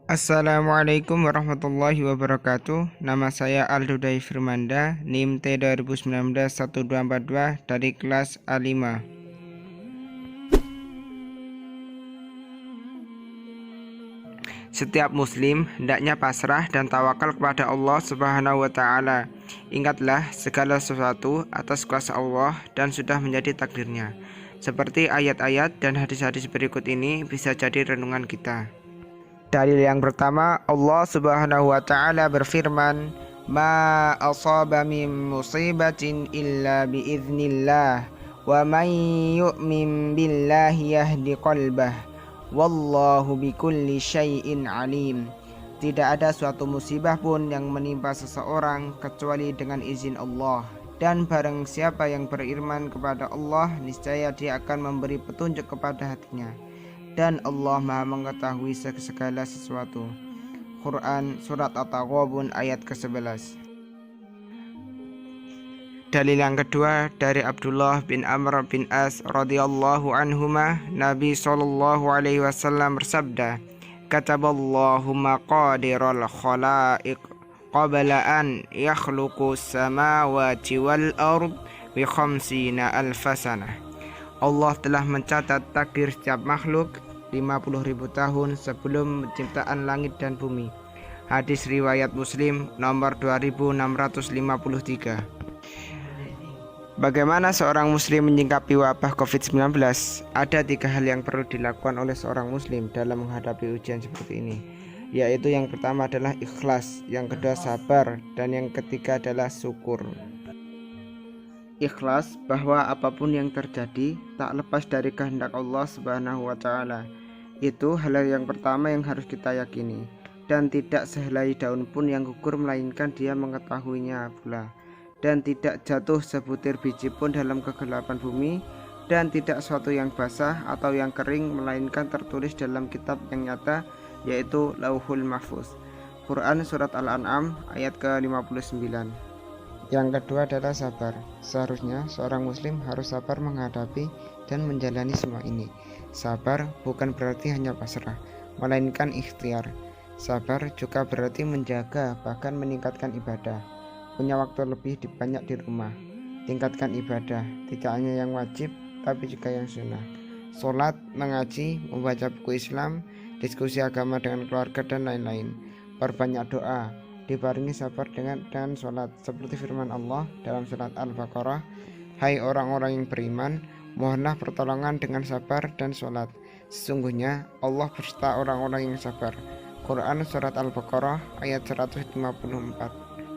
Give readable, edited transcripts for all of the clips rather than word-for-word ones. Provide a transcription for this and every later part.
Assalamualaikum warahmatullahi wabarakatuh. Nama saya Aldo Dai Firmanda, NIM T 2019 1242 dari kelas A5. Setiap muslim hendaknya pasrah dan tawakal kepada Allah Subhanahu wa taala. Ingatlah segala sesuatu atas kuasa Allah dan sudah menjadi takdirnya. Seperti ayat-ayat dan hadis-hadis berikut ini bisa jadi renungan kita. Dalil yang pertama, Allah Subhanahu wa taala berfirman, "Ma asaba min musibatin illa biiznillah, wa man yu'min billahi yahdi qalbah, wallahu bikulli syai'in alim." Tidak ada suatu musibah pun yang menimpa seseorang kecuali dengan izin Allah. Dan barang siapa yang beriman kepada Allah, niscaya dia akan memberi petunjuk kepada hatinya. Dan Allah Maha mengetahui segala sesuatu. Quran Surat At-Taghabun ayat ke-11. Dalil yang kedua dari Abdullah bin Amr bin As radhiyallahu anhuma, Nabi sallallahu alaihi wasallam bersabda, "Kataballahu maqadiral khalaiq qabla an yakhluqu samawati wal ard bi khamsina alfasana." Allah telah mencatat takdir setiap makhluk 50.000 tahun sebelum penciptaan langit dan bumi. Hadis riwayat Muslim nomor 2653. Bagaimana seorang muslim menyikapi wabah COVID-19? Ada 3 hal yang perlu dilakukan oleh seorang muslim dalam menghadapi ujian seperti ini, yaitu yang pertama adalah ikhlas, yang kedua sabar, dan yang ketiga adalah syukur. Ikhlas bahwa apapun yang terjadi tak lepas dari kehendak Allah Subhanahu wa taala. Itu hal yang pertama yang harus kita yakini, dan tidak sehelai daun pun yang gugur melainkan Dia mengetahuinya pula, dan tidak jatuh sebutir biji pun dalam kegelapan bumi, dan tidak suatu yang basah atau yang kering melainkan tertulis dalam kitab yang nyata, yaitu Lauhul Mahfuz. Quran Surat Al-An'am ayat ke-59. Yang kedua adalah sabar. Seharusnya seorang muslim harus sabar menghadapi dan menjalani semua ini. Sabar bukan berarti hanya pasrah, melainkan ikhtiar. Sabar juga berarti menjaga bahkan meningkatkan ibadah. Punya waktu lebih banyak di rumah. Tingkatkan ibadah, tidak hanya yang wajib tapi juga yang sunnah. Sholat, mengaji, membaca buku Islam, diskusi agama dengan keluarga dan lain-lain. Perbanyak doa, dibarengi sabar dengan sholat, seperti firman Allah dalam surat Al-Baqarah, "Hai orang-orang yang beriman, mohonlah pertolongan dengan sabar dan sholat. Sesungguhnya Allah beserta orang-orang yang sabar." Quran Surat Al-Baqarah ayat 154.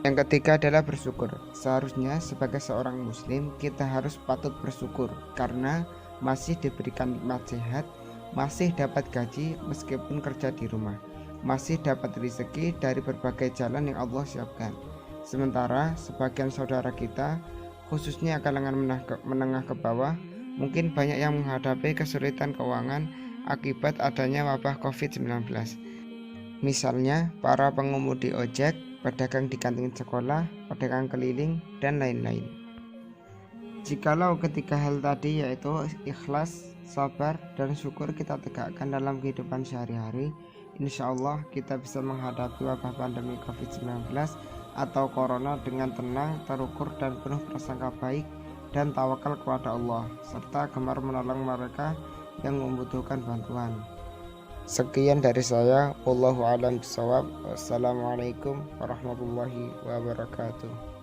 Yang ketiga adalah bersyukur. Seharusnya sebagai seorang muslim kita harus patut bersyukur karena masih diberikan nikmat sehat, masih dapat gaji meskipun kerja di rumah, masih dapat rezeki dari berbagai jalan yang Allah siapkan. Sementara sebagian saudara kita, khususnya kalangan menengah ke bawah, mungkin banyak yang menghadapi kesulitan keuangan akibat adanya wabah COVID-19. Misalnya para pengemudi ojek, pedagang di kantin sekolah, pedagang keliling, dan lain-lain. Jikalau ketiga hal tadi, yaitu ikhlas, sabar, dan syukur kita tegakkan dalam kehidupan sehari-hari, insya Allah kita bisa menghadapi wabah pandemi COVID-19 atau Corona dengan tenang, terukur, dan penuh prasangka baik dan tawakal kepada Allah, serta gemar menolong mereka yang membutuhkan bantuan. Sekian dari saya, wallahu a'lam bishawab. Wassalamualaikum warahmatullahi wabarakatuh.